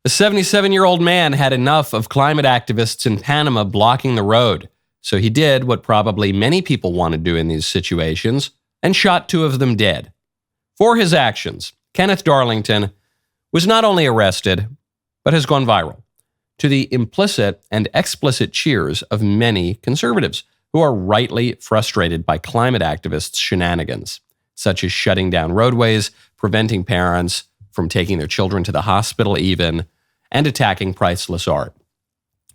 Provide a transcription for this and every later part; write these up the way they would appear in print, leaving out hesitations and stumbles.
A 77-year-old man had enough of climate activists in Panama blocking the road. So he did what probably many people want to do in these situations and shot 2 of them dead. For his actions, Kenneth Darlington was not only arrested, but has gone viral to the implicit and explicit cheers of many conservatives who are rightly frustrated by climate activists' shenanigans, such as shutting down roadways, preventing parents from taking their children to the hospital even, and attacking priceless art.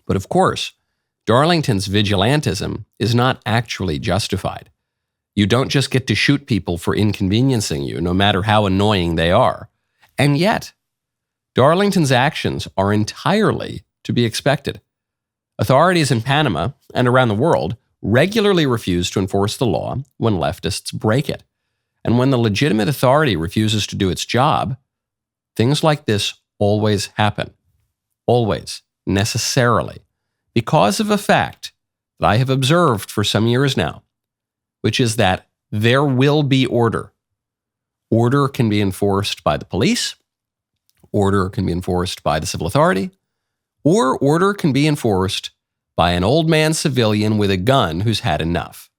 But of course, Darlington's vigilantism is not actually justified. You don't just get to shoot people for inconveniencing you, no matter how annoying they are. And yet, Darlington's actions are entirely to be expected. Authorities in Panama and around the world regularly refuse to enforce the law when leftists break it. And when the legitimate authority refuses to do its job, things like this always happen. Always, necessarily, because of a fact that I have observed for some years now, which is that there will be order. Order can be enforced by the police, order can be enforced by the civil authority, or order can be enforced by an old man civilian with a gun who's had enough.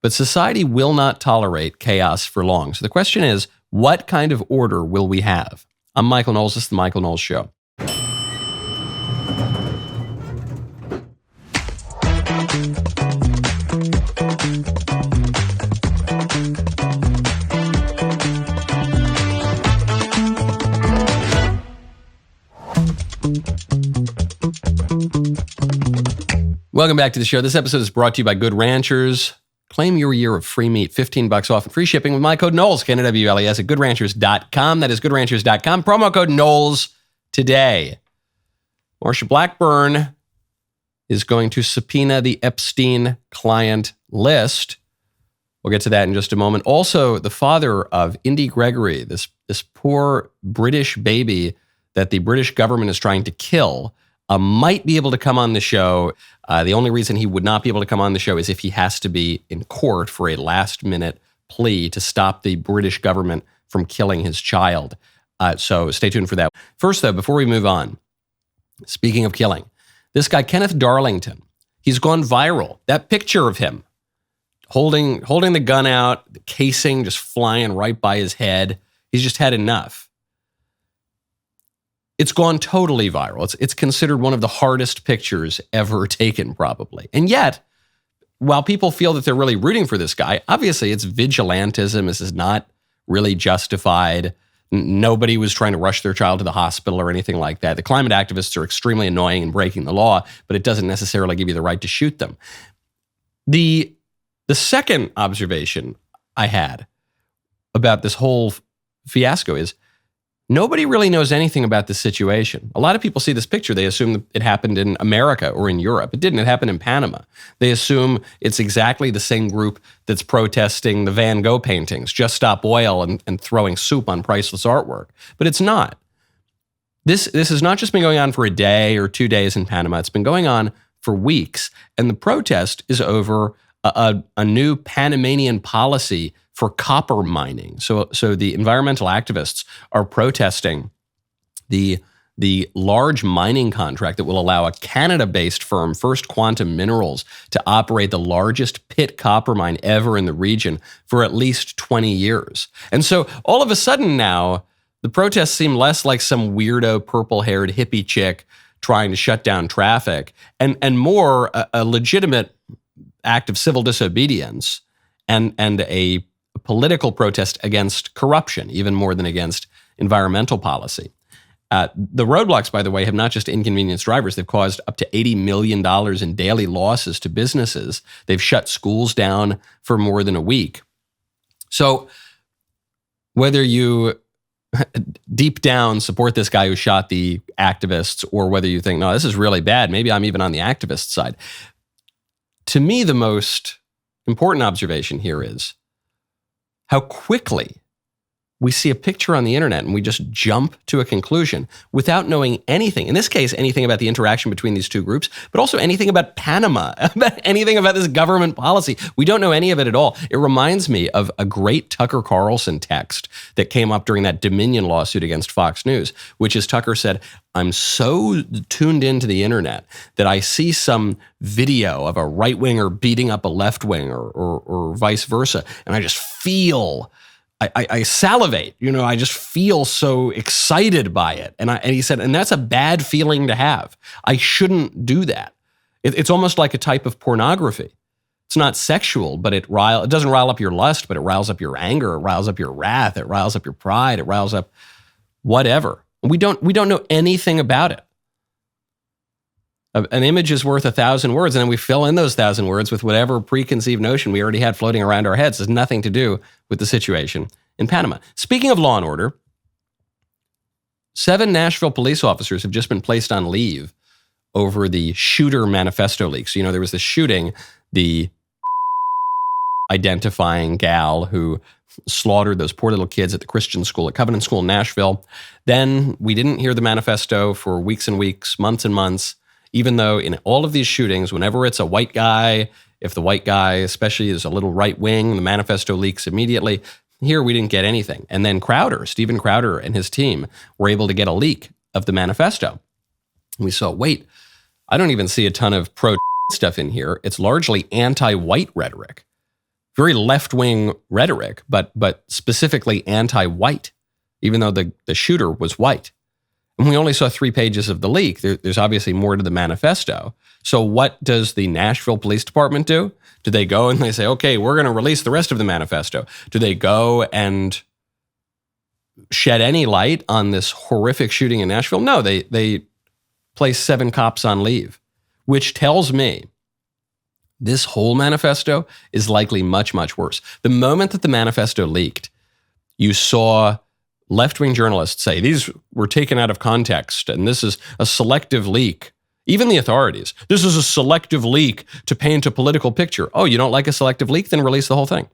But society will not tolerate chaos for long. So the question is, what kind of order will we have? I'm Michael Knowles. This is the Michael Knowles Show. Welcome back to the show. This episode is brought to you by Good Ranchers. Claim your year of free meat, $15 off and free shipping with my code Knowles, Knowles, at goodranchers.com. That is goodranchers.com. Promo code Knowles today. Marsha Blackburn is going to subpoena the Epstein client list. We'll get to that in just a moment. Also, the father of Indi Gregory, this poor British baby that the British government is trying to kill, might be able to come on the show. The only reason he would not be able to come on the show is if he has to be in court for a last-minute plea to stop the British government from killing his child. So stay tuned for that. First, though, before we move on, speaking of killing, this guy, Kenneth Darlington, he's gone viral. That picture of him holding the gun out, the casing just flying right by his head. He's just had enough. It's gone totally viral. It's considered one of the hardest pictures ever taken, probably. And yet, while people feel that they're really rooting for this guy, obviously it's vigilantism. This is not really justified. Nobody was trying to rush their child to the hospital or anything like that. The climate activists are extremely annoying and breaking the law, but it doesn't necessarily give you the right to shoot them. The second observation I had about this whole fiasco is nobody really knows anything about this situation. A lot of people see this picture. They assume that it happened in America or in Europe. It didn't. It happened in Panama. They assume it's exactly the same group that's protesting the Van Gogh paintings, Just Stop Oil, and throwing soup on priceless artwork. But it's not. This has not just been going on for a day or 2 days in Panama. It's been going on for weeks. And the protest is over a new Panamanian policy for copper mining. So the environmental activists are protesting the large mining contract that will allow a Canada-based firm, First Quantum Minerals, to operate the largest pit copper mine ever in the region for at least 20 years. And so all of a sudden now, the protests seem less like some weirdo purple-haired hippie chick trying to shut down traffic and more a legitimate act of civil disobedience and a political protest against corruption, even more than against environmental policy. The roadblocks, by the way, have not just inconvenienced drivers. They've caused up to $80 million in daily losses to businesses. They've shut schools down for more than a week. So whether you deep down support this guy who shot the activists or whether you think, no, this is really bad, maybe I'm even on the activist side. To me, the most important observation here is how quickly we see a picture on the internet and we just jump to a conclusion without knowing anything. In this case, anything about the interaction between these two groups, but also anything about Panama, anything about this government policy. We don't know any of it at all. It reminds me of a great Tucker Carlson text that came up during that Dominion lawsuit against Fox News, which is Tucker said, I'm so tuned into the internet that I see some video of a right-winger beating up a left-winger or vice versa, and I just feel... I salivate, I just feel so excited by it. And he said, and that's a bad feeling to have. I shouldn't do that. It's almost like a type of pornography. It's not sexual, but it doesn't rile up your lust, but it riles up your anger, it riles up your wrath, it riles up your pride, it riles up whatever. We don't know anything about it. An image is worth 1,000 words, and then we fill in those 1,000 words with whatever preconceived notion we already had floating around our heads. It has nothing to do with the situation in Panama. Speaking of law and order, 7 Nashville police officers have just been placed on leave over the shooter Manifesto leaks. There was the shooting, the identifying gal who slaughtered those poor little kids at the Christian school, at Covenant School in Nashville. Then we didn't hear the Manifesto for weeks and weeks, months and months. Even though in all of these shootings, whenever it's a white guy, if the white guy especially is a little right wing, the Manifesto leaks immediately. Here we didn't get anything. And then Stephen Crowder and his team were able to get a leak of the Manifesto. And we saw, wait, I don't even see a ton of pro stuff in here. It's largely anti-white rhetoric, very left-wing rhetoric, but specifically anti-white, even though the shooter was white. And we only saw 3 pages of the leak. There's obviously more to the Manifesto. So what does the Nashville Police Department do? Do they go and they say, okay, we're going to release the rest of the Manifesto? Do they go and shed any light on this horrific shooting in Nashville? No, they place 7 cops on leave, which tells me this whole Manifesto is likely much, much worse. The moment that the Manifesto leaked, you saw left-wing journalists say these were taken out of context and this is a selective leak. Even the authorities, this is a selective leak to paint a political picture. Oh, you don't like a selective leak? Then release the whole thing.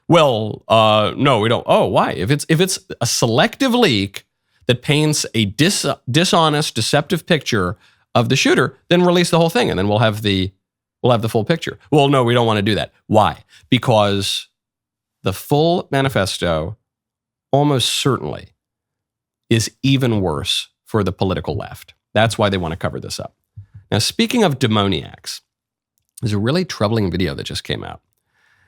Well, no, we don't. Oh, why? If it's a selective leak that paints a dishonest, deceptive picture of the shooter, then release the whole thing, and then we'll have the full picture. Well, no, we don't want to do that. Why? Because the full Manifesto almost certainly is even worse for the political left. That's why they want to cover this up. Now, speaking of demoniacs, there's a really troubling video that just came out.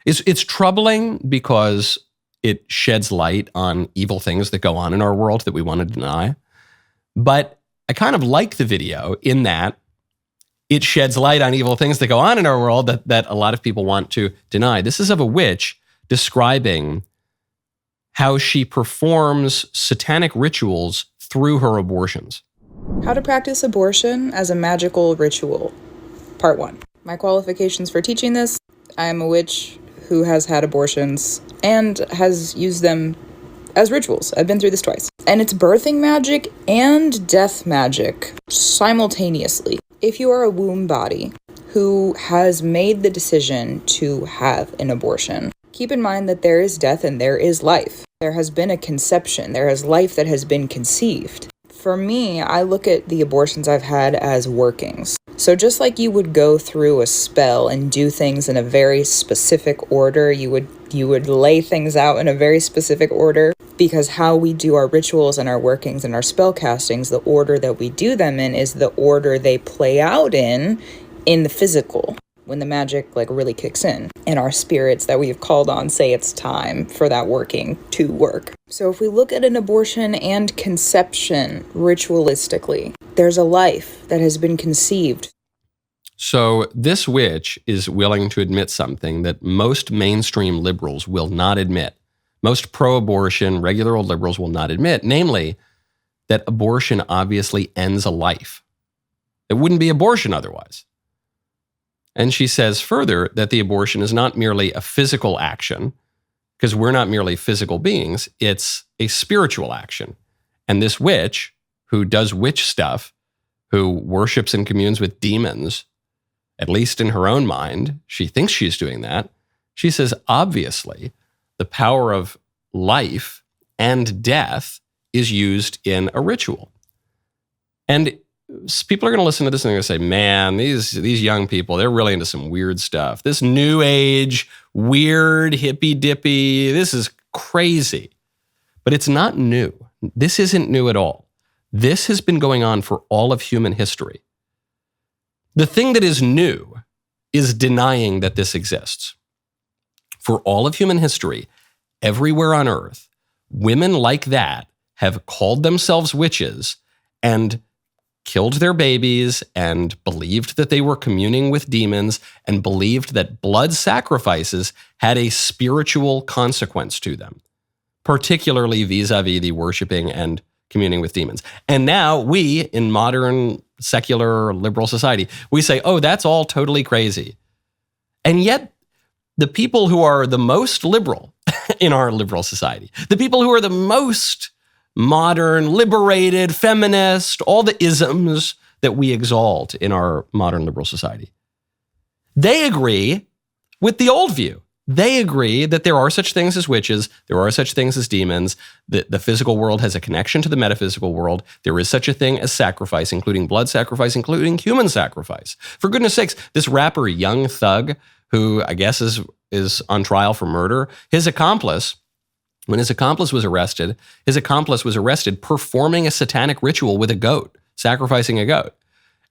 It's troubling because it sheds light on evil things that go on in our world that we want to deny. But I kind of like the video in that it sheds light on evil things that go on in our world that a lot of people want to deny. This is of a witch describing how she performs satanic rituals through her abortions. How to practice abortion as a magical ritual. Part 1. My qualifications for teaching this: I am a witch who has had abortions and has used them as rituals. I've been through this twice. And it's birthing magic and death magic simultaneously. If you are a womb body who has made the decision to have an abortion, keep in mind that there is death and there is life. There has been a conception. There is life that has been conceived. For me, I look at the abortions I've had as workings. So just like you would go through a spell and do things in a very specific order, you would lay things out in a very specific order, because how we do our rituals and our workings and our spell castings, the order that we do them in is the order they play out in the physical, when the magic really kicks in and our spirits that we have called on say it's time for that working to work. So if we look at an abortion and conception ritualistically, there's a life that has been conceived. So this witch is willing to admit something that most mainstream liberals will not admit. Most pro-abortion, regular old liberals will not admit, namely that abortion obviously ends a life. It wouldn't be abortion otherwise. And she says further that the abortion is not merely a physical action, because we're not merely physical beings, it's a spiritual action. And this witch, who does witch stuff, who worships and communes with demons, at least in her own mind, she thinks she's doing that. She says, obviously, the power of life and death is used in a ritual. And people are going to listen to this and they're going to say, man, these young people, they're really into some weird stuff. This new age, weird, hippy-dippy, this is crazy. But it's not new. This isn't new at all. This has been going on for all of human history. The thing that is new is denying that this exists. For all of human history, everywhere on earth, women like that have called themselves witches and killed their babies and believed that they were communing with demons and believed that blood sacrifices had a spiritual consequence to them, particularly vis-a-vis the worshiping and communing with demons. And now we, in modern secular liberal society, we say, oh, that's all totally crazy. And yet, the people who are the most liberal in our liberal society, the people who are the most modern, liberated, feminist, all the isms that we exalt in our modern liberal society, they agree with the old view. They agree that there are such things as witches, there are such things as demons, that the physical world has a connection to the metaphysical world. There is such a thing as sacrifice, including blood sacrifice, including human sacrifice. For goodness sakes, this rapper Young Thug, who I guess is on trial for murder, his accomplice, when his accomplice was arrested performing a satanic ritual with a goat, sacrificing a goat.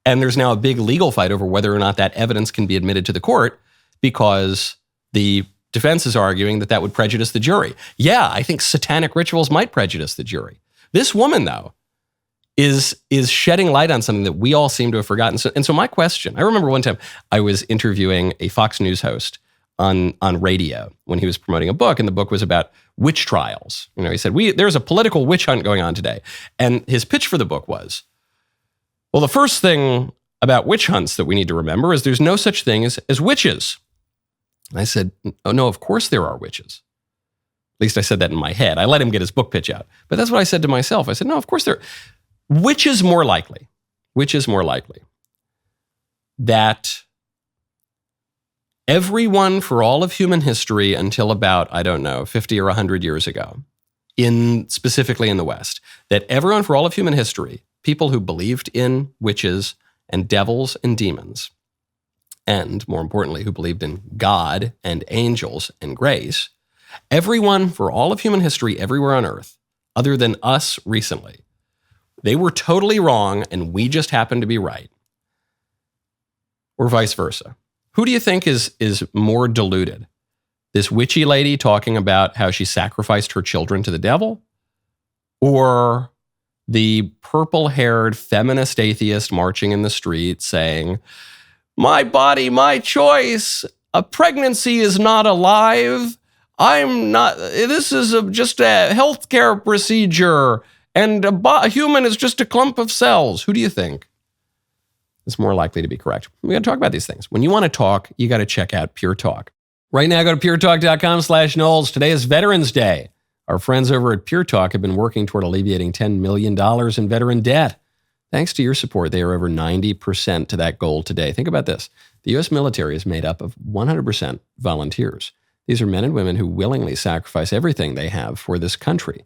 And there's now a big legal fight over whether or not that evidence can be admitted to the court because the defense is arguing that that would prejudice the jury. Yeah, I think satanic rituals might prejudice the jury. This woman, though, is shedding light on something that we all seem to have forgotten. So my question, I remember one time I was interviewing a Fox News host on radio when he was promoting a book, and the book was about witch trials. You know, he said, there's a political witch hunt going on today. And his pitch for the book was, well, the first thing about witch hunts that we need to remember is there's no such thing as witches. And I said, oh, no, of course there are witches. At least I said that in my head. I let him get his book pitch out. But that's what I said to myself. I said, no, of course there are. Which is more likely that everyone for all of human history until about, 50 or 100 years ago, specifically in the West, that everyone for all of human history, people who believed in witches and devils and demons, and more importantly, who believed in God and angels and grace, everyone for all of human history everywhere on earth, other than us recently, they were totally wrong and we just happened to be right. Or vice versa. Who do you think is more deluded? This witchy lady talking about how she sacrificed her children to the devil? Or the purple-haired feminist atheist marching in the street saying, my body, my choice, a pregnancy is not alive, this is just a healthcare procedure, and a human is just a clump of cells. Who do you think is more likely to be correct? We got to talk about these things. When you want to talk, you got to check out Pure Talk. Right now, go to puretalk.com/Knowles. Today is Veterans Day. Our friends over at Pure Talk have been working toward alleviating $10 million in veteran debt. Thanks to your support, they are over 90% to that goal today. Think about this. The U.S. military is made up of 100% volunteers. These are men and women who willingly sacrifice everything they have for this country.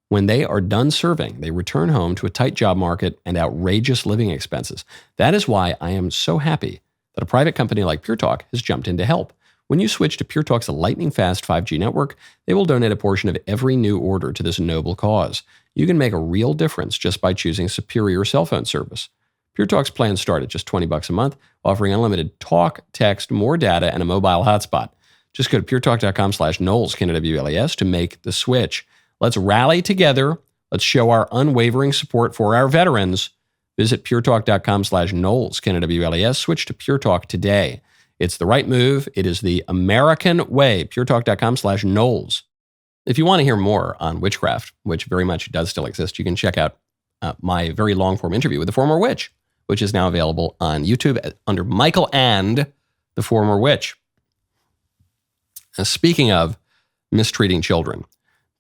When they are done serving, they return home to a tight job market and outrageous living expenses. That is why I am so happy that a private company like Pure Talk has jumped in to help. When you switch to Pure Talk's lightning-fast 5G network, they will donate a portion of every new order to this noble cause. You can make a real difference just by choosing superior cell phone service. Pure Talk's plans start at just $20 a month, offering unlimited talk, text, more data, and a mobile hotspot. Just go to puretalk.com/Knowles, Knowles, to make the switch. Let's rally together. Let's show our unwavering support for our veterans. Visit puretalk.com/Knowles, Knowles. Switch to Pure Talk today. It's the right move. It is the American way. puretalk.com/Knowles. If you want to hear more on witchcraft, which very much does still exist, you can check out my very long-form interview with the former witch, which is now available on YouTube under Michael and the former witch. Now, speaking of mistreating children,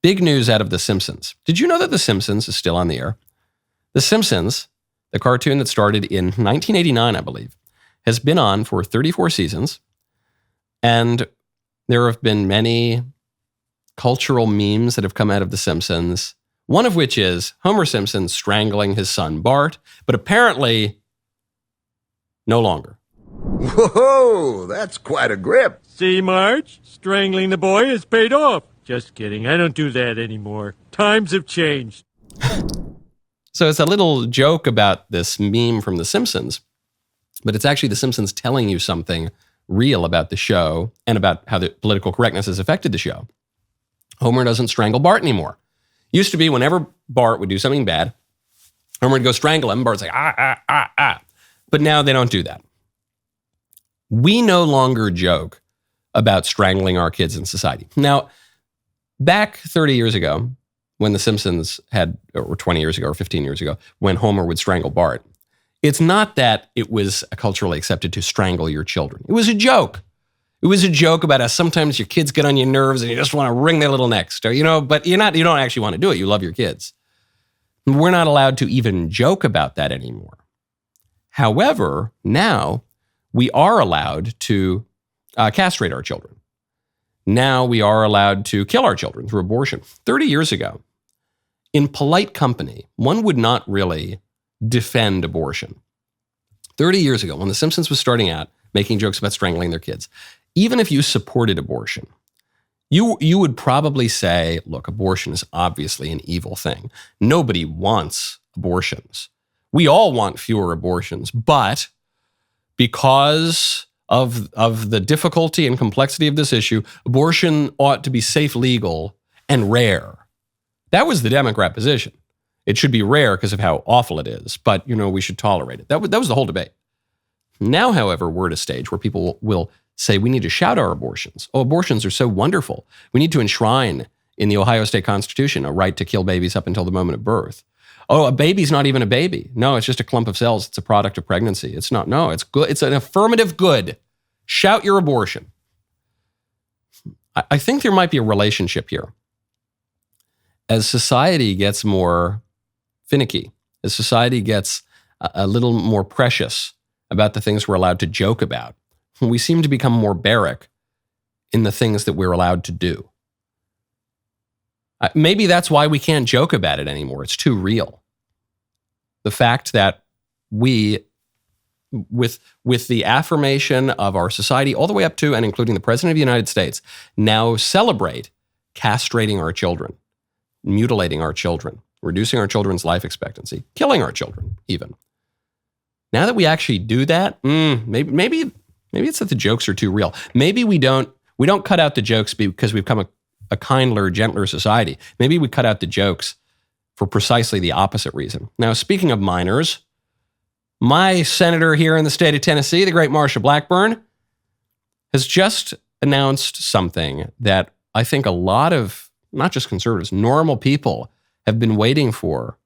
big news out of The Simpsons. Did you know that The Simpsons is still on the air? The Simpsons, the cartoon that started in 1989, I believe, has been on for 34 seasons, and there have been many cultural memes that have come out of The Simpsons, one of which is Homer Simpson strangling his son Bart, but apparently no longer. Whoa, that's quite a grip. See, Marge? Strangling the boy has paid off. Just kidding. I don't do that anymore. Times have changed. So it's a little joke about this meme from The Simpsons, but it's actually The Simpsons telling you something real about the show and about how the political correctness has affected the show. Homer doesn't strangle Bart anymore. Used to be whenever Bart would do something bad, Homer would go strangle him. Bart's like, ah, ah, ah, ah. But now they don't do that. We no longer joke about strangling our kids in society. Now, back 30 years ago, when The Simpsons had, or 20 years ago or 15 years ago, when Homer would strangle Bart, it's not that it was culturally accepted to strangle your children. It was a joke. It was a joke about how sometimes your kids get on your nerves and you just want to wring their little necks, or, but you don't actually want to do it. You love your kids. We're not allowed to even joke about that anymore. However, now we are allowed to castrate our children. Now we are allowed to kill our children through abortion. 30 years ago, in polite company, one would not really defend abortion. 30 years ago, when The Simpsons was starting out making jokes about strangling their kids, even if you supported abortion, you would probably say, look, abortion is obviously an evil thing. Nobody wants abortions. We all want fewer abortions, but because of the difficulty and complexity of this issue, abortion ought to be safe, legal, and rare. That was the Democrat position. It should be rare because of how awful it is, but we should tolerate it. That was the whole debate. Now, however, we're at a stage where people will say we need to shout our abortions. Oh, abortions are so wonderful. We need to enshrine in the Ohio State Constitution a right to kill babies up until the moment of birth. Oh, a baby's not even a baby. No, it's just a clump of cells. It's a product of pregnancy. It's not. No, it's good. It's an affirmative good. Shout your abortion. I think there might be a relationship here. As society gets more finicky, as society gets a little more precious about the things we're allowed to joke about, we seem to become more barrack in the things that we're allowed to do. Maybe that's why we can't joke about it anymore. It's too real. The fact that we, with the affirmation of our society all the way up to and including the President of the United States, now celebrate castrating our children, mutilating our children, reducing our children's life expectancy, killing our children even. Now that we actually do that, maybe it's that the jokes are too real. Maybe we don't cut out the jokes because we've become a kindler, gentler society. Maybe we cut out the jokes for precisely the opposite reason. Now, speaking of minors, my senator here in the state of Tennessee, the great Marsha Blackburn, has just announced something that I think a lot of, not just conservatives, normal people have been waiting for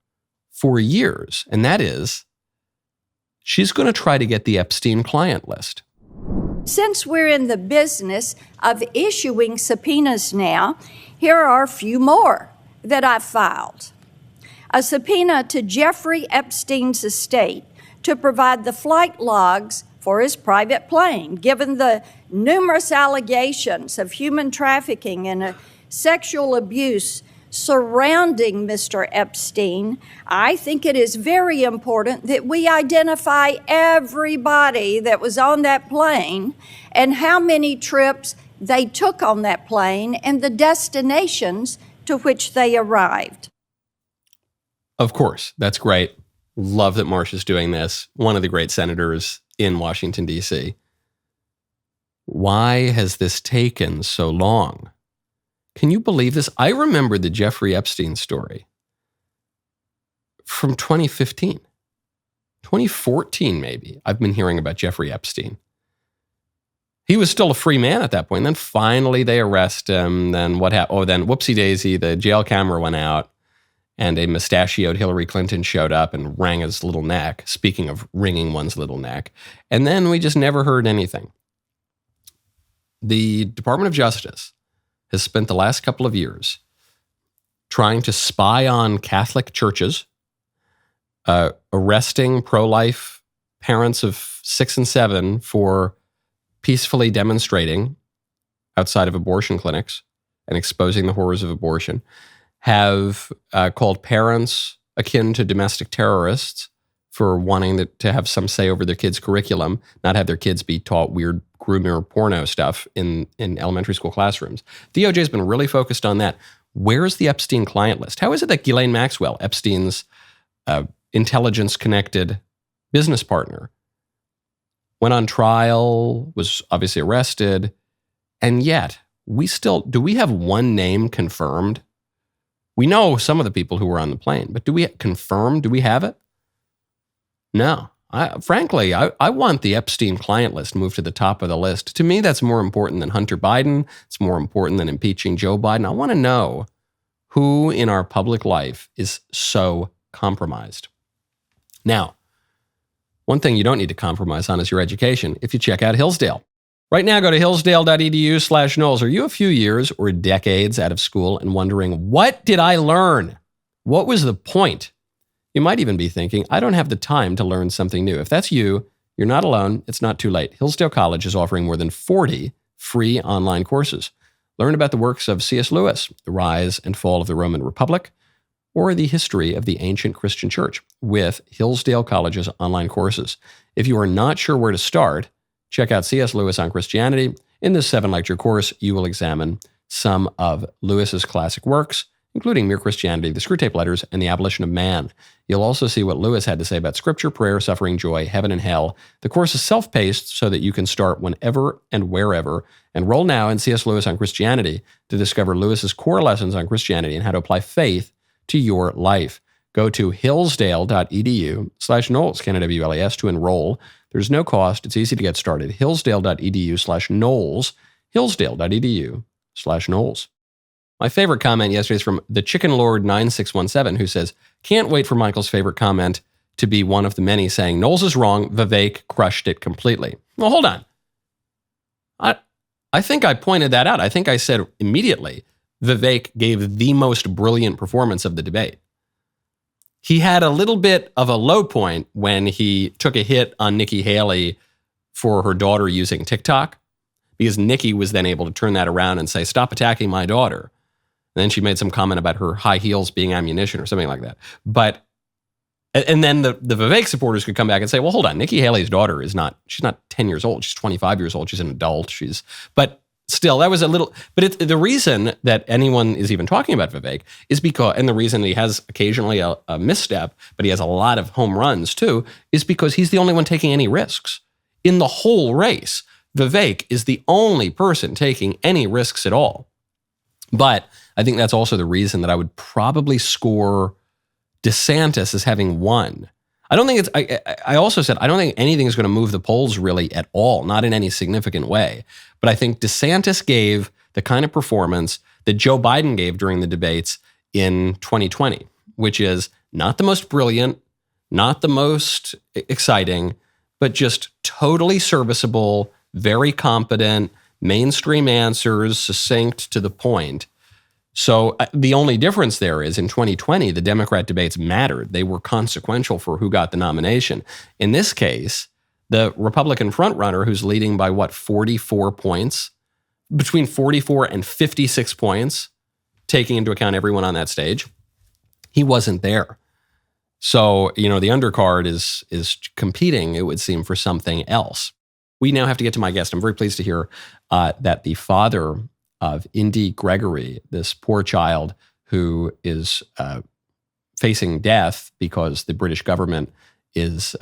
years. And that is, she's going to try to get the Epstein client list. Since we're in the business of issuing subpoenas now, here are a few more that I've filed. A subpoena to Jeffrey Epstein's estate to provide the flight logs for his private plane, given the numerous allegations of human trafficking and sexual abuse surrounding Mr. Epstein. I think it is very important that we identify everybody that was on that plane and how many trips they took on that plane and the destinations to which they arrived. Of course, that's great. Love that Marsha's doing this. One of the great senators in Washington, D.C. Why has this taken so long? Can you believe this? I remember the Jeffrey Epstein story from 2015. 2014, maybe. I've been hearing about Jeffrey Epstein. He was still a free man at that point. And then finally they arrest him. Then what happened? Oh, then whoopsie daisy, the jail camera went out and a mustachioed Hillary Clinton showed up and wrung his little neck. Speaking of wringing one's little neck. And then we just never heard anything. The Department of Justice has spent the last couple of years trying to spy on Catholic churches, arresting pro-life parents of 6 and 7 for peacefully demonstrating outside of abortion clinics and exposing the horrors of abortion, have called parents akin to domestic terrorists for wanting to have some say over their kids' curriculum, not have their kids be taught weird grooming or porno stuff in elementary school classrooms. DOJ has been really focused on that. Where's the Epstein client list? How is it that Ghislaine Maxwell, Epstein's intelligence-connected business partner, went on trial, was obviously arrested, and yet do we have one name confirmed? We know some of the people who were on the plane, but do we have it? No. Frankly, I want the Epstein client list moved to the top of the list. To me, that's more important than Hunter Biden. It's more important than impeaching Joe Biden. I want to know who in our public life is so compromised. Now, one thing you don't need to compromise on is your education if you check out Hillsdale. Right now, go to hillsdale.edu/Knowles. Are you a few years or decades out of school and wondering, what did I learn? What was the point? You might even be thinking, I don't have the time to learn something new. If that's you, you're not alone. It's not too late. Hillsdale College is offering more than 40 free online courses. Learn about the works of C.S. Lewis, the rise and fall of the Roman Republic, or the history of the ancient Christian church with Hillsdale College's online courses. If you are not sure where to start, check out C.S. Lewis on Christianity. In this 7-lecture course, you will examine some of Lewis's classic works, including Mere Christianity, the Screwtape Letters, and the Abolition of Man. You'll also see what Lewis had to say about scripture, prayer, suffering, joy, heaven, and hell. The course is self-paced so that you can start whenever and wherever. Enroll now in C.S. Lewis on Christianity to discover Lewis's core lessons on Christianity and how to apply faith to your life. Go to hillsdale.edu/Knowles, Knowles, to enroll. There's no cost. It's easy to get started. hillsdale.edu/Knowles, hillsdale.edu/Knowles. My favorite comment yesterday is from the Chicken Lord 9617, who says, can't wait for Michael's favorite comment to be one of the many saying, Knowles is wrong, Vivek crushed it completely. Well, hold on. I think I pointed that out. I think I said immediately, Vivek gave the most brilliant performance of the debate. He had a little bit of a low point when he took a hit on Nikki Haley for her daughter using TikTok, because Nikki was then able to turn that around and say, stop attacking my daughter. And then she made some comment about her high heels being ammunition or something like that. And then the Vivek supporters could come back and say, well, hold on, Nikki Haley's daughter she's not 10 years old. She's 25 years old. She's an adult. But still, that was a little, but the reason that anyone is even talking about Vivek is because, and the reason he has occasionally a misstep, but he has a lot of home runs too, is because he's the only one taking any risks. In the whole race, Vivek is the only person taking any risks at all. But I think that's also the reason that I would probably score DeSantis as having won. I don't think I also said, I don't think anything is going to move the polls really at all, not in any significant way. But I think DeSantis gave the kind of performance that Joe Biden gave during the debates in 2020, which is not the most brilliant, not the most exciting, but just totally serviceable, very competent, mainstream answers, succinct to the point. So the only difference there is in 2020, the Democrat debates mattered. They were consequential for who got the nomination. In this case, the Republican frontrunner, who's leading by 44 points, between 44 and 56 points, taking into account everyone on that stage, he wasn't there. So, the undercard is competing, it would seem, for something else. We now have to get to my guest. I'm very pleased to hear that the father of Indi, Gregory, this poor child who is facing death because the British government is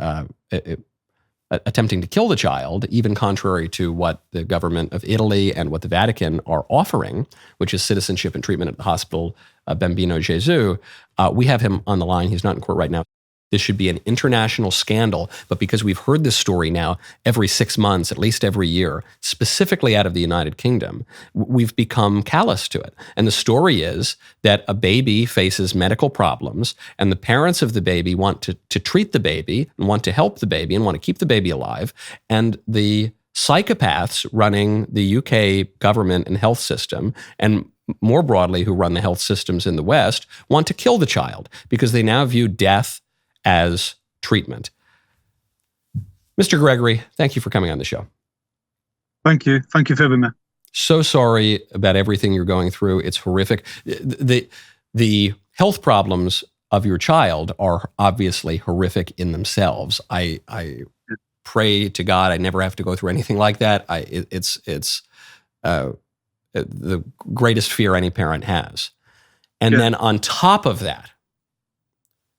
attempting to kill the child, even contrary to what the government of Italy and what the Vatican are offering, which is citizenship and treatment at the hospital Bambino Gesù. We have him on the line. He's not in court right now. This should be an international scandal, but because we've heard this story now every 6 months, at least every year, specifically out of the United Kingdom, we've become callous to it. And the story is that a baby faces medical problems, and the parents of the baby want to treat the baby and want to help the baby and want to keep the baby alive. And the psychopaths running the UK government and health system, and more broadly who run the health systems in the West, want to kill the child because they now view death as treatment. Mr. Gregory, thank you for coming on the show. Thank you. Thank you for having me. So sorry about everything you're going through. It's horrific. The health problems of your child are obviously horrific in themselves. I pray to God I never have to go through anything like that. It's the greatest fear any parent has. And then on top of that,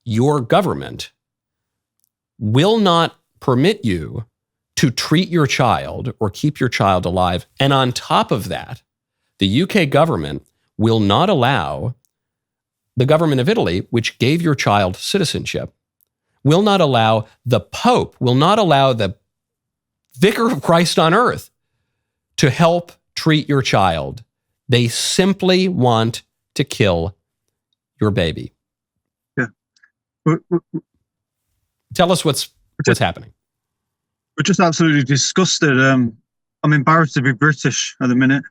your government will not permit you to treat your child or keep your child alive. And on top of that, the UK government will not allow the government of Italy, which gave your child citizenship, will not allow the Pope, will not allow the Vicar of Christ on earth to help treat your child. They simply want to kill your baby. Yeah. Tell us what's happening. We're just absolutely disgusted. I'm embarrassed to be British at the minute.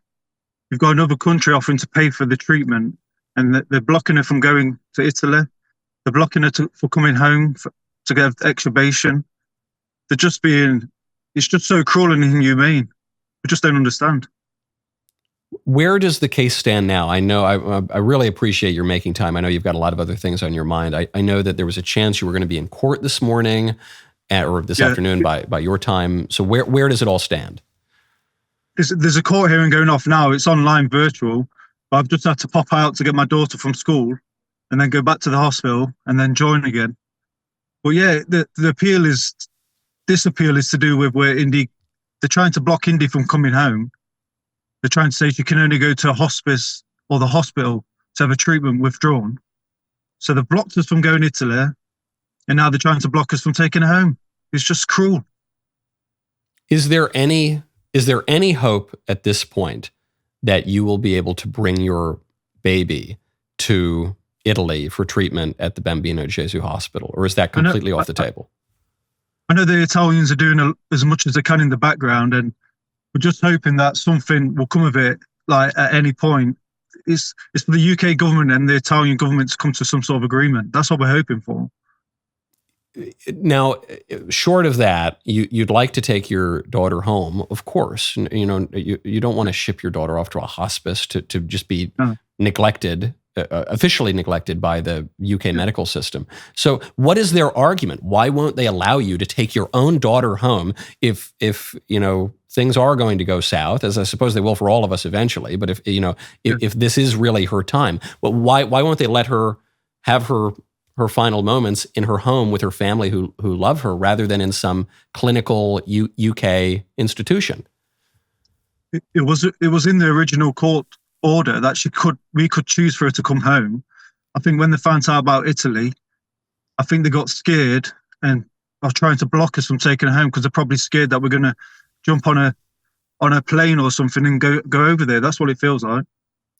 We've got another country offering to pay for the treatment, and they're blocking her from going to Italy. They're blocking her for coming home to get extubation. It's just so cruel and inhumane. We just don't understand. Where does the case stand now? I know I really appreciate your making time. I know you've got a lot of other things on your mind. I know that there was a chance you were going to be in court this morning or this afternoon by your time. So where does it all stand? There's a court hearing going off now. It's online, virtual. But I've just had to pop out to get my daughter from school and then go back to the hospital and then join again. But yeah, this appeal is to do with where Indi, they're trying to block Indi from coming home. They're trying to say she can only go to a hospice or the hospital to have a treatment withdrawn. So they've blocked us from going to Italy, and now they're trying to block us from taking her home. It's just cruel. Is there any hope at this point that you will be able to bring your baby to Italy for treatment at the Bambino Gesù Hospital, or is that completely off the table? I know the Italians are doing as much as they can in the background, and we're just hoping that something will come of it, like at any point. It's for the UK government and the Italian government to come to some sort of agreement. That's what we're hoping for. Now, short of that, you'd like to take your daughter home, of course. You know, you don't want to ship your daughter off to a hospice to just be neglected, officially neglected by the UK medical system. So what is their argument? Why won't they allow you to take your own daughter home if you know, things are going to go south, as I suppose they will for all of us eventually, but if this is really her time, well, why won't they let her have her final moments in her home with her family who love her, rather than in some clinical UK institution? It was in the original court order that we could choose for her to come home. I think when they found out about Italy, I think they got scared and are trying to block us from taking her home, because they're probably scared that we're going to jump on a plane or something and go over there. That's what it feels like.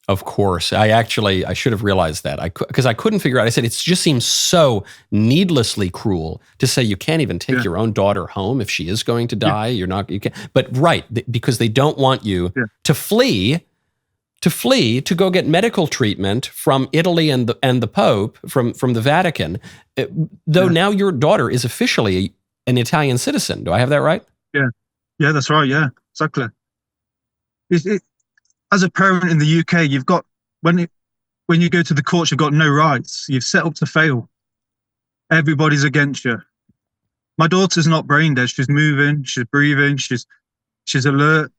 Of course. I should have realized that, because I couldn't figure out. I said, it just seems so needlessly cruel to say you can't even take your own daughter home if she is going to die. You can't. But right, because they don't want you to flee to go get medical treatment from Italy and the Pope from the Vatican. Though now your daughter is officially an Italian citizen. Do I have that right? Yeah, that's right. Yeah, exactly. As a parent in the UK, you've got, when you go to the courts, you've got no rights. You've set up to fail. Everybody's against you. My daughter's not brain dead. She's moving. She's breathing. She's alert.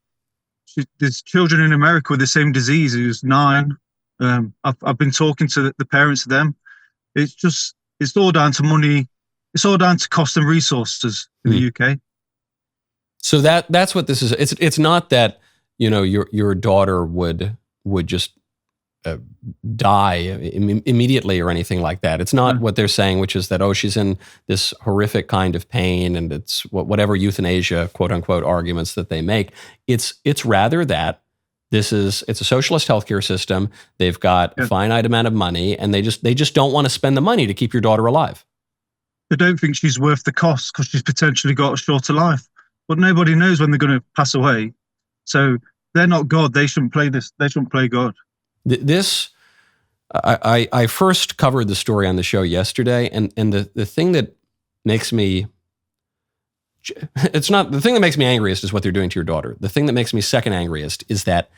There's children in America with the same disease who's 9. I've been talking to the parents of them. It's all down to money. It's all down to cost and resources in the UK. So that's what this is. It's not that, you know, your daughter would just die immediately or anything like that. It's not what they're saying, which is that, she's in this horrific kind of pain, and it's whatever euthanasia, quote unquote, arguments that they make. It's rather that it's a socialist healthcare system. They've got a finite amount of money, and they just don't want to spend the money to keep your daughter alive. They don't think she's worth the cost because she's potentially got a shorter life. But nobody knows when they're going to pass away. So they're not God. They shouldn't play this. They shouldn't play God. I first covered the story on the show yesterday, and the thing that makes me it's not, the thing that makes me angriest is what they're doing to your daughter. The thing that makes me second angriest is that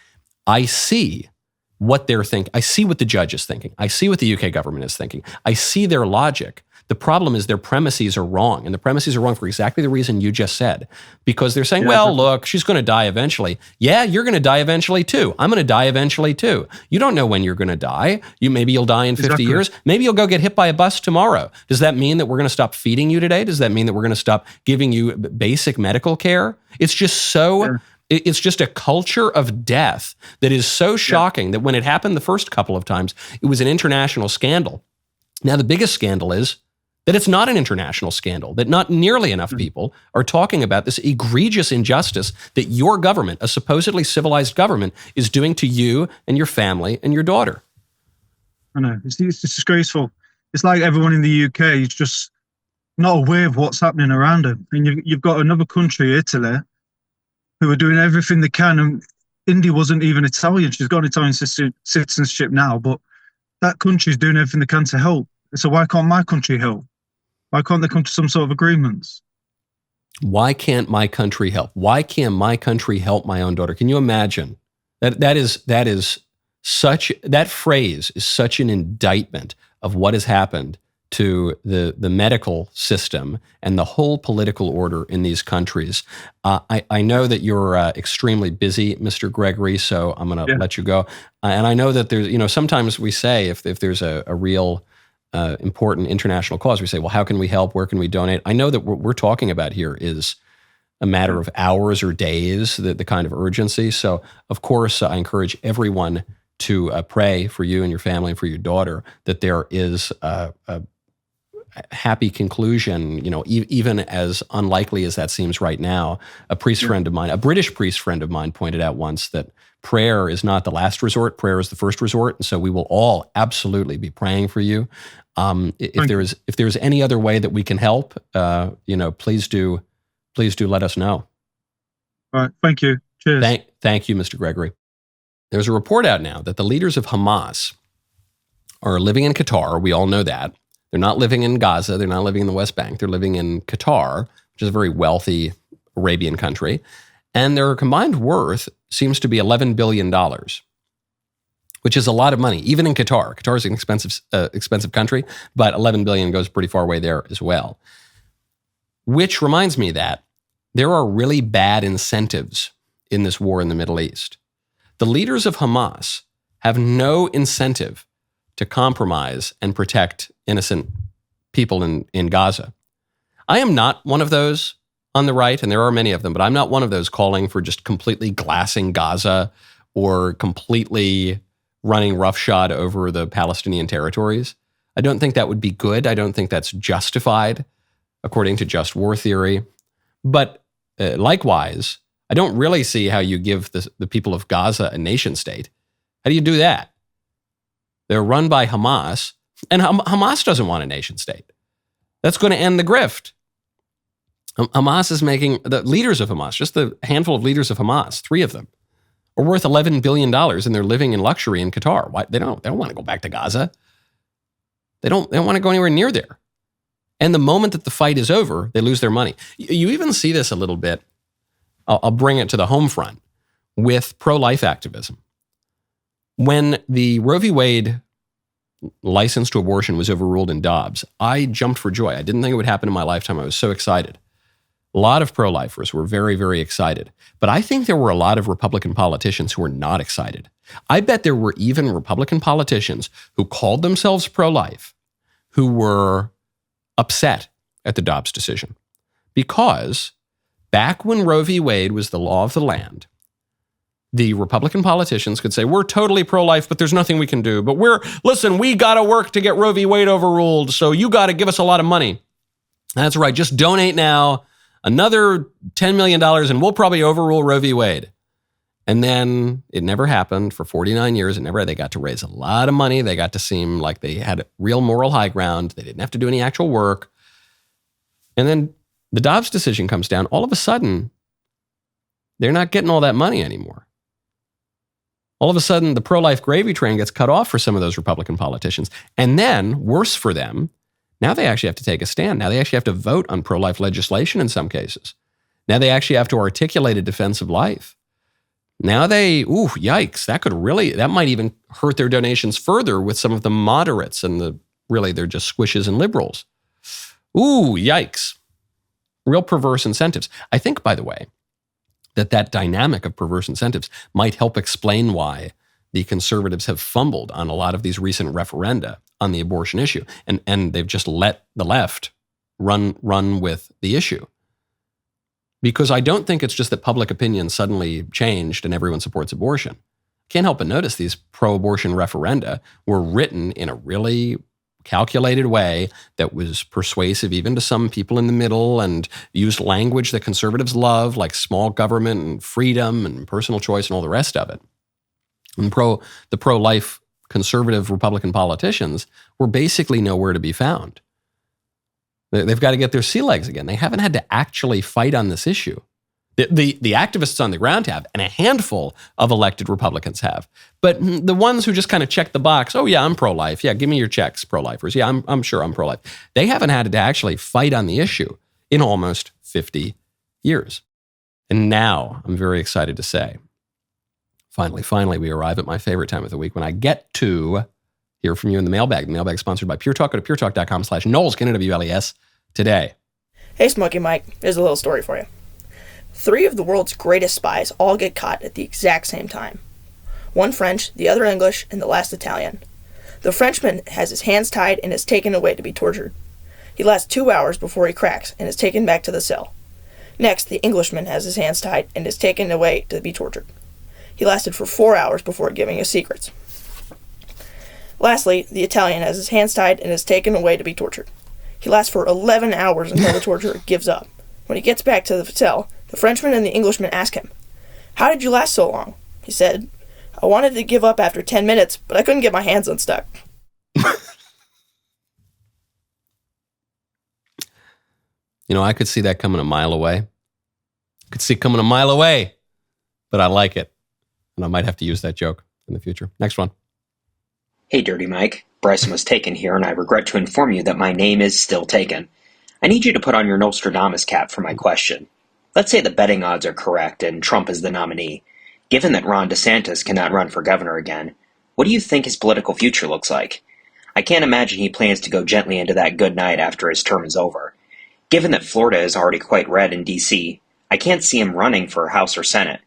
I see what they're thinking. I see what the judge is thinking. I see what the UK government is thinking. I see their logic. The problem is their premises are wrong. And the premises are wrong for exactly the reason you just said. Because they're saying, look, she's going to die eventually. Yeah, you're going to die eventually too. I'm going to die eventually too. You don't know when you're going to die. Maybe you'll die in 50 years. Maybe you'll go get hit by a bus tomorrow. Does that mean that we're going to stop feeding you today? Does that mean that we're going to stop giving you basic medical care? It's just so... Yeah. It's just a culture of death that is so shocking that when it happened the first couple of times, it was an international scandal. Now, the biggest scandal is that it's not an international scandal, that not nearly enough people are talking about this egregious injustice that your government, a supposedly civilized government, is doing to you and your family and your daughter. I know. It's disgraceful. It's like everyone in the UK is just not aware of what's happening around them. And you've got another country, Italy, who are doing everything they can. And Indi wasn't even Italian. She's got an Italian citizenship now, but that country's doing everything they can to help. So why can't my country help? Why can't they come to some sort of agreements? Why can't my country help? Why can't my country help my own daughter? Can you imagine? That phrase is such an indictment of what has happened to the medical system and the whole political order in these countries. I know that you're extremely busy, Mr. Gregory, so I'm going to let you go. And I know that there's, sometimes we say if there's a real important international cause, we say, well, how can we help? Where can we donate? I know that what we're talking about here is a matter of hours or days, the kind of urgency. So, of course, I encourage everyone to pray for you and your family and for your daughter, that there is a happy conclusion, even as unlikely as that seems right now. A priest friend of mine, a British priest friend of mine, pointed out once that prayer is not the last resort, prayer is the first resort. And so we will all absolutely be praying for you. If there's any other way that we can help, please do let us know. All right. Thank you. Cheers. Thank you, Mr. Gregory. There's a report out now that the leaders of Hamas are living in Qatar. We all know that. They're not living in Gaza. They're not living in the West Bank. They're living in Qatar, which is a very wealthy Arabian country. And their combined worth seems to be $11 billion, which is a lot of money, even in Qatar. Qatar is an expensive country, but $11 billion goes pretty far away there as well. Which reminds me that there are really bad incentives in this war in the Middle East. The leaders of Hamas have no incentive to compromise and protect innocent people in Gaza. I am not one of those on the right, and there are many of them, but I'm not one of those calling for just completely glassing Gaza or completely running roughshod over the Palestinian territories. I don't think that would be good. I don't think that's justified according to just war theory. But likewise, I don't really see how you give the people of Gaza a nation state. How do you do that? They're run by Hamas, and Hamas doesn't want a nation state. That's going to end the grift. Hamas is making, the leaders of Hamas, just the handful of leaders of Hamas, 3 of them, are worth $11 billion, and they're living in luxury in Qatar. Why? They don't want to go back to Gaza. They don't want to go anywhere near there. And the moment that the fight is over, they lose their money. You even see this a little bit. I'll bring it to the home front with pro-life activism. When the Roe v. Wade license to abortion was overruled in Dobbs, I jumped for joy. I didn't think it would happen in my lifetime. I was so excited. A lot of pro-lifers were very, very excited. But I think there were a lot of Republican politicians who were not excited. I bet there were even Republican politicians who called themselves pro-life who were upset at the Dobbs decision. Because back when Roe v. Wade was the law of the land, the Republican politicians could say, we're totally pro-life, but there's nothing we can do. But we got to work to get Roe v. Wade overruled, so you got to give us a lot of money. That's right, just donate now another $10 million, and we'll probably overrule Roe v. Wade. And then it never happened for 49 years. They got to raise a lot of money. They got to seem like they had real moral high ground. They didn't have to do any actual work. And then the Dobbs decision comes down. All of a sudden, they're not getting all that money anymore. All of a sudden, the pro-life gravy train gets cut off for some of those Republican politicians. And then, worse for them, now they actually have to take a stand. Now they actually have to vote on pro-life legislation in some cases. Now they actually have to articulate a defense of life. Now yikes, that might even hurt their donations further with some of the moderates and they're just squishes and liberals. Ooh, yikes. Real perverse incentives. I think, by the way, that dynamic of perverse incentives might help explain why the conservatives have fumbled on a lot of these recent referenda on the abortion issue. And they've just let the left run with the issue. Because I don't think it's just that public opinion suddenly changed and everyone supports abortion. Can't help but notice these pro-abortion referenda were written in a really calculated way that was persuasive even to some people in the middle and used language that conservatives love, like small government and freedom and personal choice and all the rest of it. And the pro-life conservative Republican politicians were basically nowhere to be found. They've got to get their sea legs again. They haven't had to actually fight on this issue. The activists on the ground have, and a handful of elected Republicans have. But the ones who just kind of check the box, oh yeah, I'm pro-life. Yeah, give me your checks, pro-lifers. Yeah, I'm sure I'm pro-life. They haven't had to actually fight on the issue in almost 50 years. And now I'm very excited to say, finally, we arrive at my favorite time of the week when I get to hear from you in the mailbag. The mailbag is sponsored by Pure Talk. Go to puretalk.com/Knowles, Knowles, today. Hey, Smokey Mike, here's a little story for you. 3 of the world's greatest spies all get caught at the exact same time. One French, the other English, and the last Italian. The Frenchman has his hands tied and is taken away to be tortured. He lasts 2 hours before he cracks and is taken back to the cell. Next, the Englishman has his hands tied and is taken away to be tortured. He lasted for 4 hours before giving his secrets. Lastly, the Italian has his hands tied and is taken away to be tortured. He lasts for 11 hours until the torturer gives up. When he gets back to the cell, the Frenchman and the Englishman ask him, "How did you last so long?" He said, "I wanted to give up after 10 minutes, but I couldn't get my hands unstuck." I could see that coming a mile away. But I like it. And I might have to use that joke in the future. Next one. Hey, Dirty Mike. Bryson was taken here, and I regret to inform you that my name is still taken. I need you to put on your Nostradamus cap for my question. Let's say the betting odds are correct and Trump is the nominee. Given that Ron DeSantis cannot run for governor again, what do you think his political future looks like? I can't imagine he plans to go gently into that good night after his term is over. Given that Florida is already quite red in D.C., I can't see him running for House or Senate.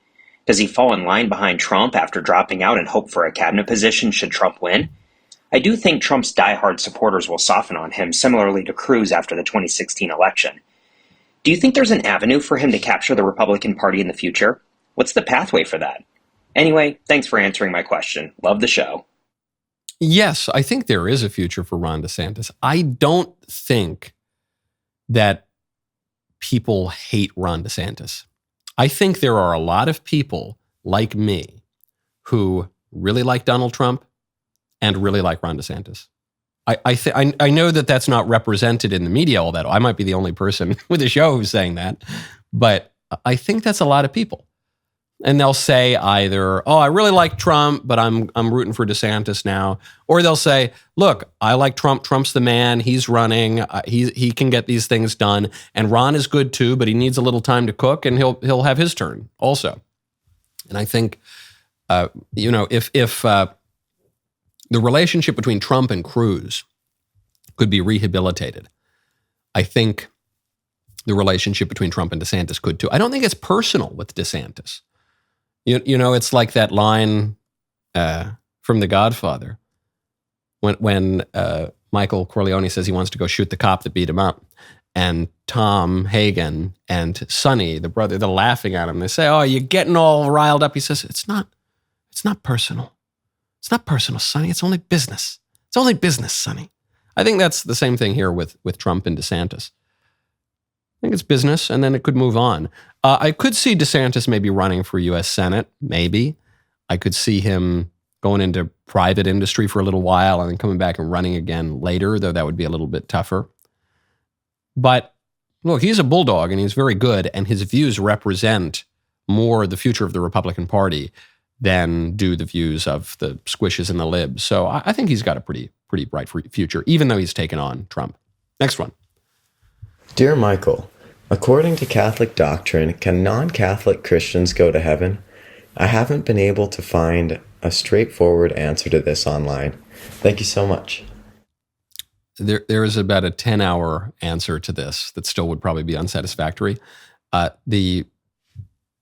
Does he fall in line behind Trump after dropping out and hope for a cabinet position should Trump win? I do think Trump's diehard supporters will soften on him, similarly to Cruz after the 2016 election. Do you think there's an avenue for him to capture the Republican Party in the future? What's the pathway for that? Anyway, thanks for answering my question. Love the show. Yes, I think there is a future for Ron DeSantis. I don't think that people hate Ron DeSantis. I think there are a lot of people like me who really like Donald Trump and really like Ron DeSantis. I know that that's not represented in the media all that. I might be the only person with a show who's saying that, but I think that's a lot of people. And they'll say either, "Oh, I really like Trump, but I'm rooting for DeSantis now," or they'll say, "Look, I like Trump. Trump's the man. He's running. He can get these things done, and Ron is good too, but he needs a little time to cook, and he'll have his turn also." And I think, if the relationship between Trump and Cruz could be rehabilitated, I think the relationship between Trump and DeSantis could too. I don't think it's personal with DeSantis. It's like that line from The Godfather when Michael Corleone says he wants to go shoot the cop that beat him up. And Tom Hagen and Sonny, the brother, they're laughing at him. They say, "Oh, you're getting all riled up." He says, It's not personal. It's not personal, Sonny. It's only business. It's only business, Sonny." I think that's the same thing here with Trump and DeSantis. I think it's business, and then it could move on. I could see DeSantis maybe running for U.S. Senate, maybe. I could see him going into private industry for a little while and then coming back and running again later, though that would be a little bit tougher. But look, he's a bulldog, and he's very good, and his views represent more the future of the Republican Party than do the views of the squishes and the libs. So I think he's got a pretty bright future, even though he's taken on Trump. Next one. Dear Michael, According to Catholic doctrine, can non-Catholic Christians go to heaven? I haven't been able to find a straightforward answer to this online. Thank you so much. There is about a 10-hour answer to this that still would probably be unsatisfactory. The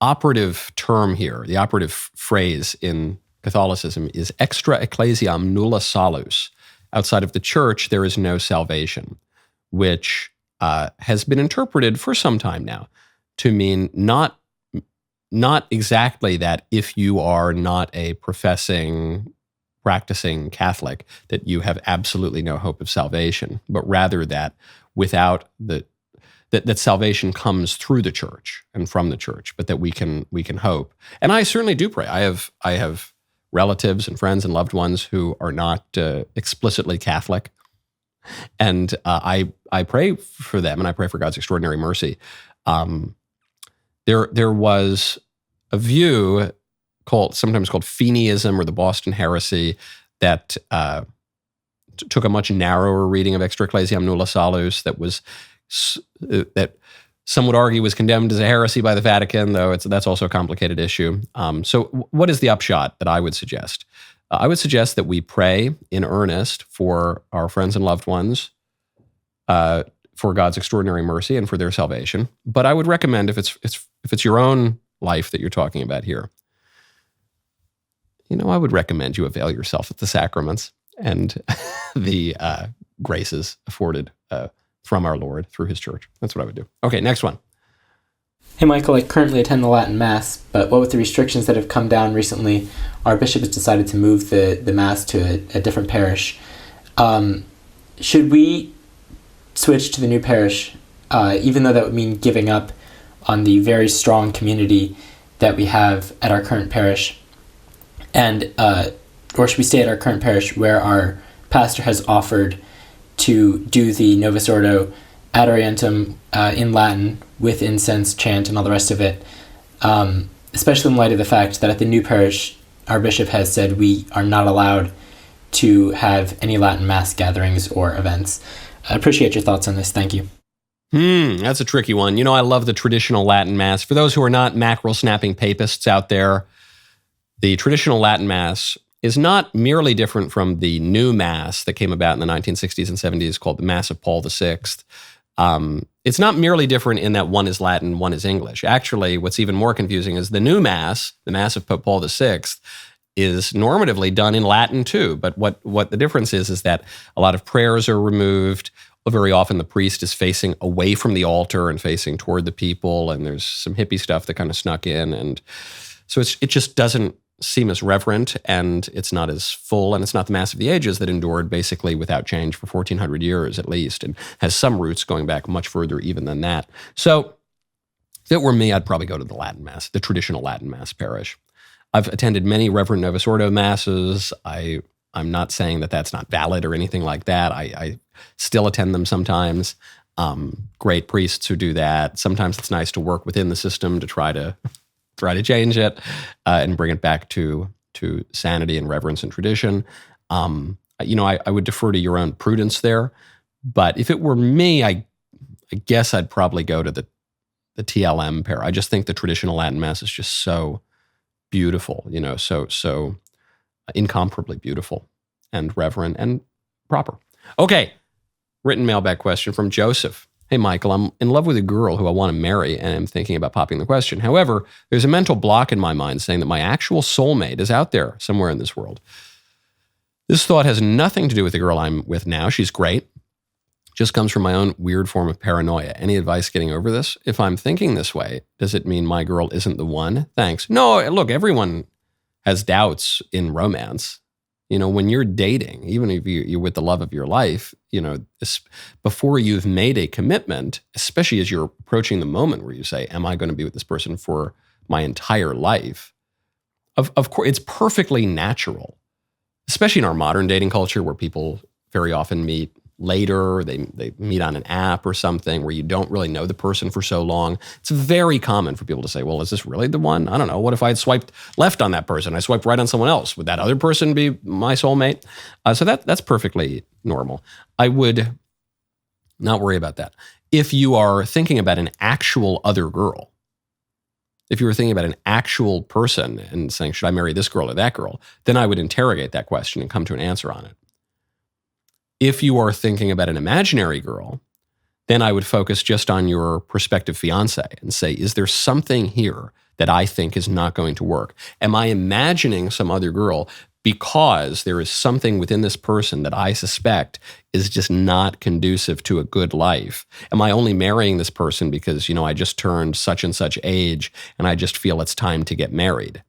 operative term here, the operative phrase in Catholicism is extra ecclesiam nulla salus. Outside of the church, there is no salvation, which has been interpreted for some time now to mean not exactly that if you are not a practicing Catholic, that you have absolutely no hope of salvation, but rather that without that salvation comes through the church and from the church, but that we can hope. And I certainly do pray. I have relatives and friends and loved ones who are not explicitly Catholic, and I pray for them, and I pray for God's extraordinary mercy. There was a view sometimes called Feeneyism or the Boston heresy that took a much narrower reading of extra ecclesiam nulla salus that some would argue was condemned as a heresy by the Vatican, though that's also a complicated issue. So what is the upshot that I would suggest? I would suggest that we pray in earnest for our friends and loved ones, for God's extraordinary mercy and for their salvation. But I would recommend, if it's your own life that you're talking about here, I would recommend you avail yourself of the sacraments and the graces afforded from our Lord through his church. That's what I would do. Okay, next one. Hey, Michael, I currently attend the Latin Mass, but what with the restrictions that have come down recently, our bishop has decided to move the Mass to a different parish. Should we switch to the new parish, even though that would mean giving up on the very strong community that we have at our current parish? And or should we stay at our current parish where our pastor has offered to do the Novus Ordo ad orientem in Latin with incense, chant, and all the rest of it, especially in light of the fact that at the new parish, our bishop has said we are not allowed to have any Latin Mass gatherings or events. I appreciate your thoughts on this. Thank you. That's a tricky one. I love the traditional Latin Mass. For those who are not mackerel-snapping papists out there, the traditional Latin Mass is not merely different from the new Mass that came about in the 1960s and 70s called the Mass of Paul VI. It's not merely different in that one is Latin, one is English. Actually, what's even more confusing is the new Mass, the Mass of Pope Paul VI, is normatively done in Latin too. But what the difference is that a lot of prayers are removed. Very often the priest is facing away from the altar and facing toward the people, and there's some hippie stuff that kind of snuck in. And so it just doesn't seem as reverent, and it's not as full, and it's not the Mass of the Ages that endured basically without change for 1,400 years at least, and has some roots going back much further even than that. So if it were me, I'd probably go to the Latin Mass, the traditional Latin Mass parish. I've attended many Reverend Novus Ordo Masses. I'm not saying that that's not valid or anything like that. I still attend them sometimes. Great priests who do that. Sometimes it's nice to work within the system to try to change it and bring it back to sanity and reverence and tradition. I would defer to your own prudence there. But if it were me, I guess I'd probably go to the TLM pair. I just think the traditional Latin Mass is just so beautiful, so incomparably beautiful and reverent and proper. Okay, written mailbag question from Joseph. Hey, Michael, I'm in love with a girl who I want to marry, and I'm thinking about popping the question. However, there's a mental block in my mind saying that my actual soulmate is out there somewhere in this world. This thought has nothing to do with the girl I'm with now. She's great. Just comes from my own weird form of paranoia. Any advice getting over this? If I'm thinking this way, does it mean my girl isn't the one? Thanks. No, look, everyone has doubts in romance. When you're dating, even if you're with the love of your life, before you've made a commitment, especially as you're approaching the moment where you say, am I going to be with this person for my entire life? Of course, it's perfectly natural, especially in our modern dating culture where people very often meet later, they meet on an app or something where you don't really know the person for so long. It's very common for people to say, well, is this really the one? I don't know. What if I had swiped left on that person? I swiped right on someone else. Would that other person be my soulmate? So that's perfectly normal. I would not worry about that. If you are thinking about an actual other girl, if you were thinking about an actual person and saying, should I marry this girl or that girl, then I would interrogate that question and come to an answer on it. If you are thinking about an imaginary girl, then I would focus just on your prospective fiance and say, is there something here that I think is not going to work? Am I imagining some other girl because there is something within this person that I suspect is just not conducive to a good life? Am I only marrying this person because, I just turned such and such age and I just feel it's time to get married?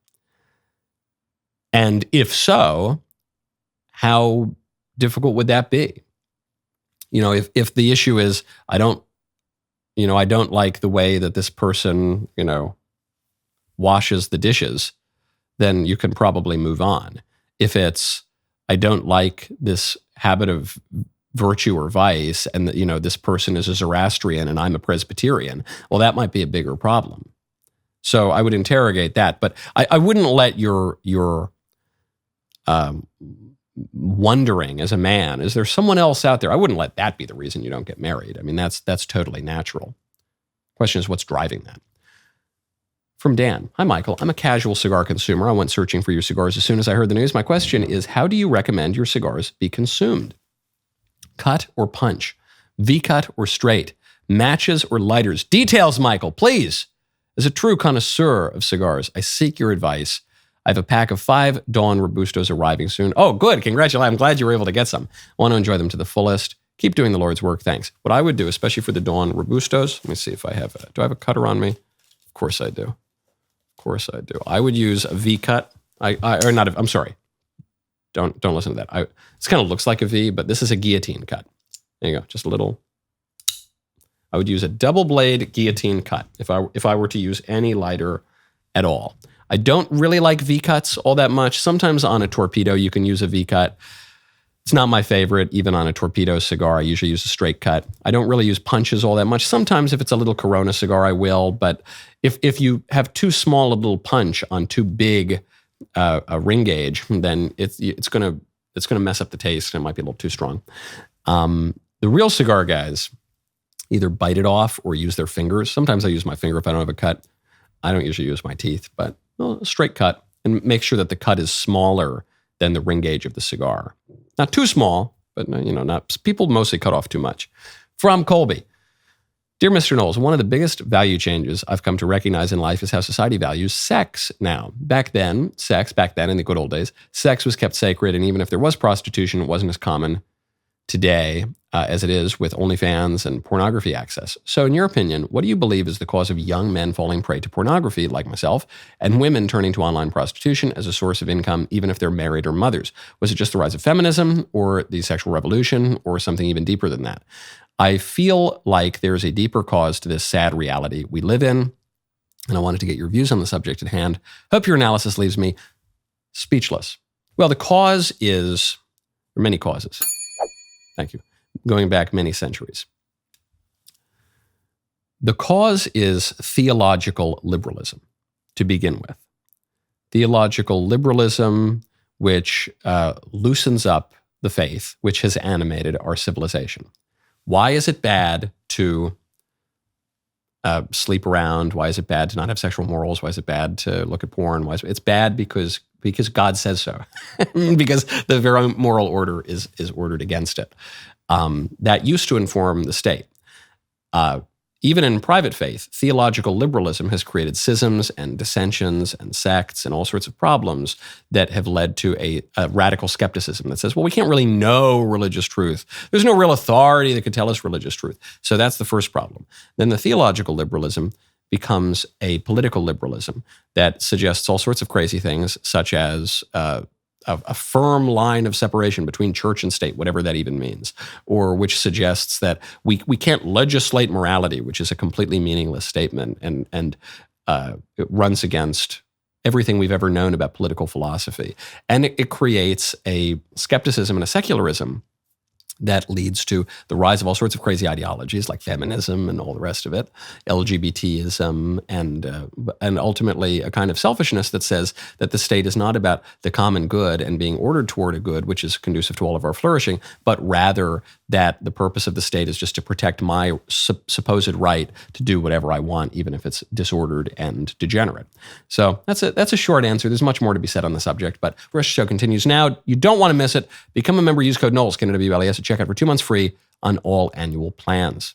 And if so, how difficult would that be? If the issue is, I don't like the way that this person, washes the dishes, then you can probably move on. If it's, I don't like this habit of virtue or vice, and this person is a Zoroastrian and I'm a Presbyterian, well, that might be a bigger problem. So I would interrogate that, but I wouldn't let your wondering as a man, is there someone else out there? I wouldn't let that be the reason you don't get married. I mean, that's totally natural. Question is, what's driving that? From Dan. Hi, Michael. I'm a casual cigar consumer. I went searching for your cigars as soon as I heard the news. My question is, how do you recommend your cigars be consumed? Cut or punch? V-cut or straight? Matches or lighters? Details, Michael, please. As a true connoisseur of cigars, I seek your advice. I have a pack of 5 Dawn Robustos arriving soon. Oh, good. Congratulations. I'm glad you were able to get some. I want to enjoy them to the fullest. Keep doing the Lord's work. Thanks. What I would do, especially for the Dawn Robustos, let me see if I have do I have a cutter on me? Of course I do. I would use a V cut. I'm sorry. Don't listen to that. This kind of looks like a V, but this is a guillotine cut. There you go. Just a little. I would use a double blade guillotine cut if I were to use any lighter at all. I don't really like V cuts all that much. Sometimes on a torpedo you can use a V cut. It's not my favorite. Even on a torpedo cigar, I usually use a straight cut. I don't really use punches all that much. Sometimes if it's a little Corona cigar, I will. But if you have too small a little punch on too big a ring gauge, then it's gonna mess up the taste and it might be a little too strong. The real cigar guys either bite it off or use their fingers. Sometimes I use my finger if I don't have a cut. I don't usually use my teeth, but a straight cut, and make sure that the cut is smaller than the ring gauge of the cigar. Not too small, but not. People mostly cut off too much. From Colby. Dear Mr. Knowles, one of the biggest value changes I've come to recognize in life is how society values sex now. Back then in the good old days, sex was kept sacred, and even if there was prostitution, it wasn't as common today as it is with OnlyFans and pornography access. So in your opinion, what do you believe is the cause of young men falling prey to pornography, like myself, and women turning to online prostitution as a source of income, even if they're married or mothers? Was it just the rise of feminism or the sexual revolution or something even deeper than that? I feel like there's a deeper cause to this sad reality we live in, and I wanted to get your views on the subject at hand. Hope your analysis leaves me speechless. Well, the cause is, there are many causes. Thank you. Going back many centuries. The cause is theological liberalism, to begin with. Theological liberalism, which loosens up the faith, which has animated our civilization. Why is it bad to sleep around? Why is it bad to not have sexual morals? Why is it bad to look at porn? It's bad because God says so, because the very moral order is ordered against it. That used to inform the state. Even in private faith, theological liberalism has created schisms and dissensions and sects and all sorts of problems that have led to a radical skepticism that says, well, we can't really know religious truth. There's no real authority that could tell us religious truth. So that's the first problem. Then the theological liberalism becomes a political liberalism that suggests all sorts of crazy things, such as a firm line of separation between church and state, whatever that even means, or which suggests that we can't legislate morality, which is a completely meaningless statement, and it runs against everything we've ever known about political philosophy. And it creates a skepticism and a secularism that leads to the rise of all sorts of crazy ideologies like feminism and all the rest of it, LGBTism, and ultimately a kind of selfishness that says that the state is not about the common good and being ordered toward a good which is conducive to all of our flourishing, but rather that the purpose of the state is just to protect my supposed right to do whatever I want, even if it's disordered and degenerate. So that's a short answer. There's much more to be said on the subject, but the rest of the show continues now. You don't want to miss it. Become a member. Use code Knowles, Knowles, at checkout for 2 months free on all annual plans.